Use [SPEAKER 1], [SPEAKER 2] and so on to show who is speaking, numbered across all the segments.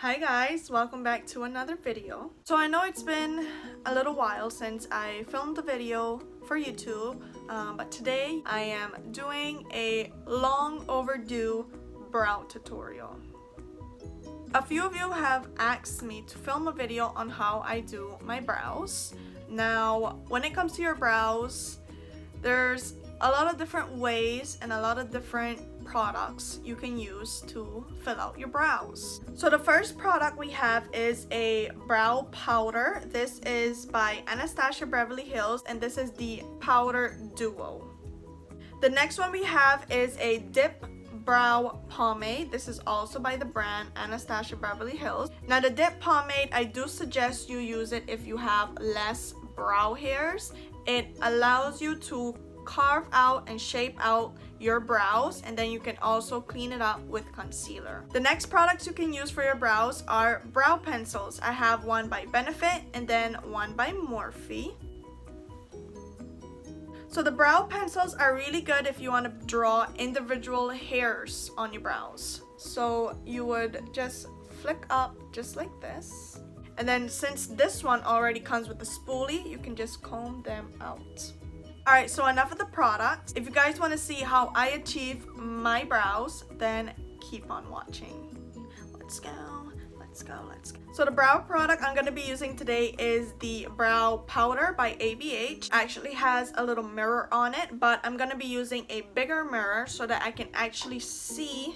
[SPEAKER 1] Hi guys, welcome back to another video. So I know it's been a little while since I filmed a video for YouTube, but today I am doing a long overdue brow tutorial. A few of you have asked me to film a video on how I do my brows. Now, when it comes to your brows, there's a lot of different ways and a lot of different products you can use to fill out your brows. So the first product we have is a brow powder. This is by Anastasia Beverly Hills and this is the powder duo. The next one we have is a dip brow pomade. This is also by the brand Anastasia Beverly Hills. Now the dip pomade, I do suggest you use it if you have less brow hairs. It allows you to carve out and shape out your brows, and then you can also clean it up with concealer. The next products you can use for your brows are brow pencils. I have one by Benefit and then one by Morphe. So the brow pencils are really good if you want to draw individual hairs on your brows. So you would just flick up just like this, and then since this one already comes with a spoolie, you can just comb them out. Alright, so enough of the products. If you guys want to see how I achieve my brows, then keep on watching. Let's go. So the brow product I'm going to be using today is the brow powder by ABH. Actually has a little mirror on it, but I'm going to be using a bigger mirror so that I can actually see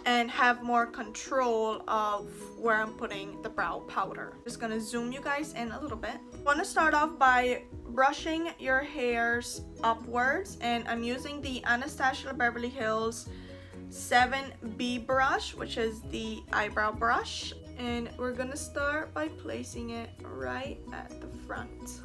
[SPEAKER 1] and have more control of where I'm putting the brow powder. Just gonna zoom you guys in a little bit. I want to start off by brushing your hairs upwards, and I'm using the Anastasia Beverly Hills 7B brush, which is the eyebrow brush, and we're gonna start by placing it right at the front.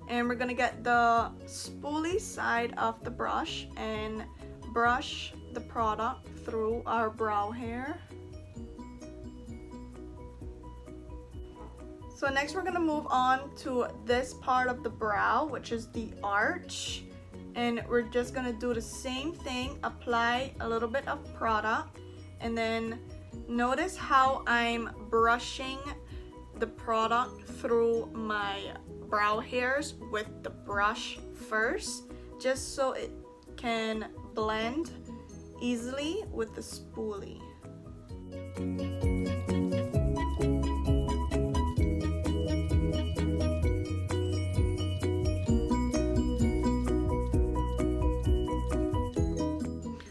[SPEAKER 1] And we're gonna get the spoolie side of the brush and brush the product through our brow hair. So next we're gonna move on to this part of the brow, which is the arch. And we're just gonna do the same thing, apply a little bit of product, and then notice how I'm brushing the product through my brow hairs with the brush first, just so it can blend easily with the spoolie.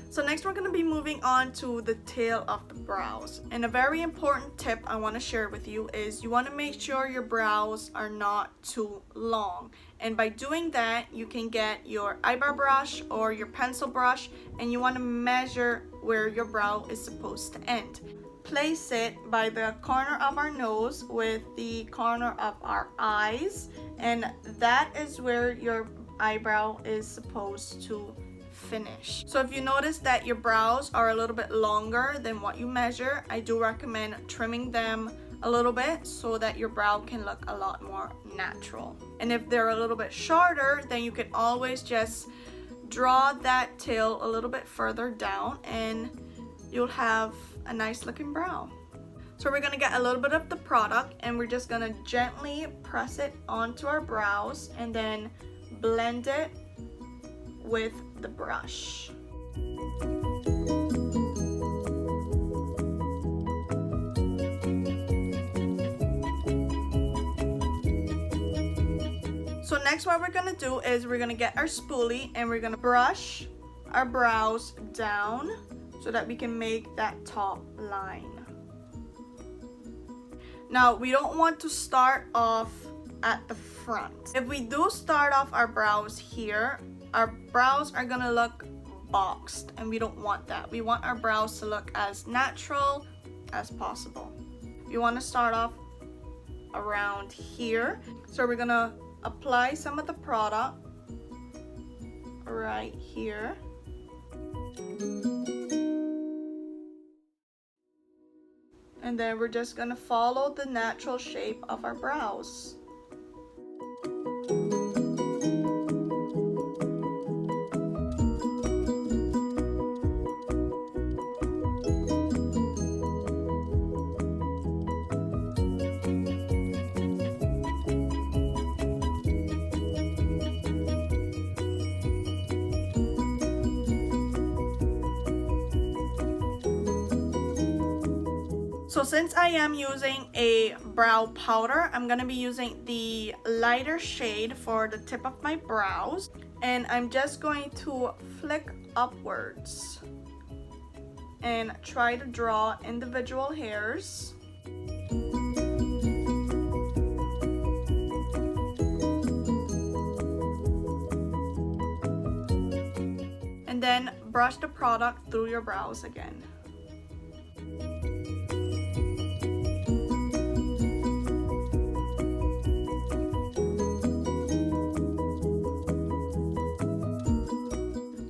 [SPEAKER 1] So next we're going to be moving on to the tail of the brows, and a very important tip I want to share with you is you want to make sure your brows are not too long, and by doing that you can get your eyebrow brush or your pencil brush and you want to measure where your brow is supposed to end. Place it by the corner of our nose with the corner of our eyes, and that is where your eyebrow is supposed to finish. So if you notice that your brows are a little bit longer than what you measure, I do recommend trimming them a little bit so that your brow can look a lot more natural. And if they're a little bit shorter, then you can always just draw that tail a little bit further down and you'll have a nice looking brow. So we're gonna get a little bit of the product and we're just gonna gently press it onto our brows and then blend it with the brush. So next what we're gonna do is we're gonna get our spoolie and we're gonna brush our brows down so that we can make that top line. Now we don't want to start off at the front. If we do start off our brows here, our brows are gonna look boxed and we don't want that. We want our brows to look as natural as possible. You want to start off around here. So we're gonna apply some of the product right here. And then we're just gonna follow the natural shape of our brows. So since I am using a brow powder, I'm gonna be using the lighter shade for the tip of my brows. And I'm just going to flick upwards and try to draw individual hairs. And then brush the product through your brows again.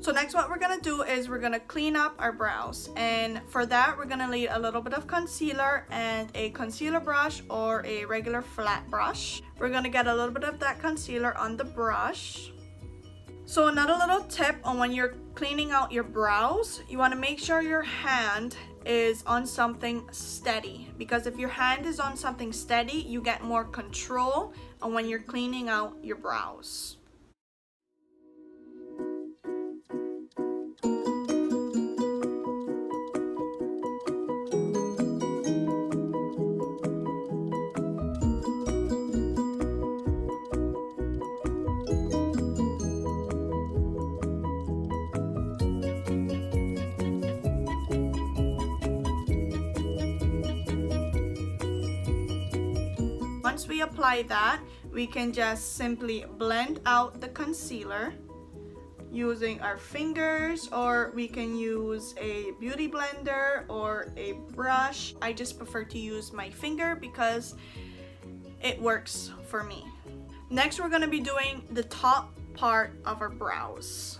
[SPEAKER 1] So next what we're gonna do is we're gonna clean up our brows, and for that we're gonna need a little bit of concealer and a concealer brush or a regular flat brush. We're gonna get a little bit of that concealer on the brush. So another little tip on when you're cleaning out your brows, you want to make sure your hand is on something steady, because if your hand is on something steady, you get more control on when you're cleaning out your brows. Once we apply that, we can just simply blend out the concealer using our fingers, or we can use a beauty blender or a brush. I just prefer to use my finger because it works for me. Next, we're going to be doing the top part of our brows.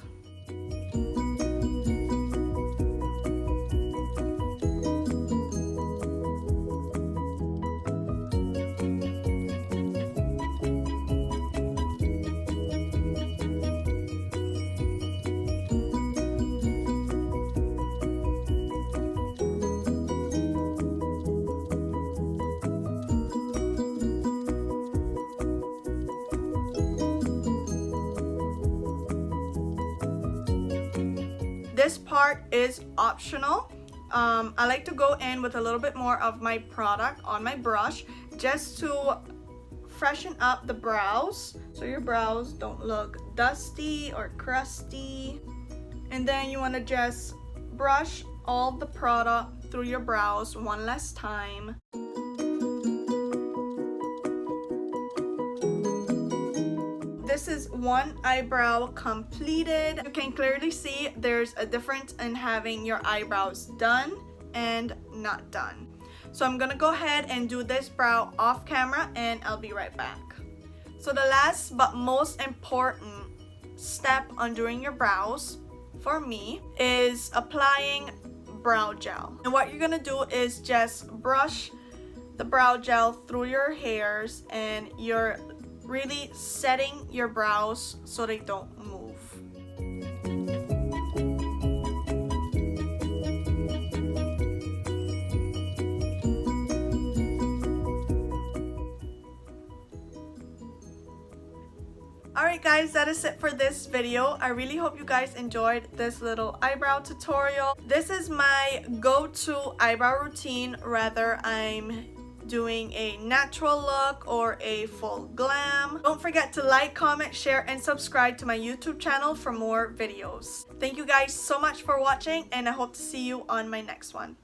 [SPEAKER 1] This part is optional. I like to go in with a little bit more of my product on my brush just to freshen up the brows so your brows don't look dusty or crusty. And then you want to just brush all the product through your brows one last time. This is one eyebrow completed. You can clearly see there's a difference in having your eyebrows done and not done. So I'm gonna go ahead and do this brow off camera and I'll be right back. So the last but most important step on doing your brows for me is applying brow gel. And what you're gonna do is just brush the brow gel through your hairs, and you're really setting your brows so they don't move. Alright guys, that is it for this video. I really hope you guys enjoyed this little eyebrow tutorial. This is my go-to eyebrow routine, whether I'm doing a natural look or a full glam. Don't forget to like, comment, share, and subscribe to my YouTube channel for more videos. Thank you guys so much for watching, and I hope to see you on my next one.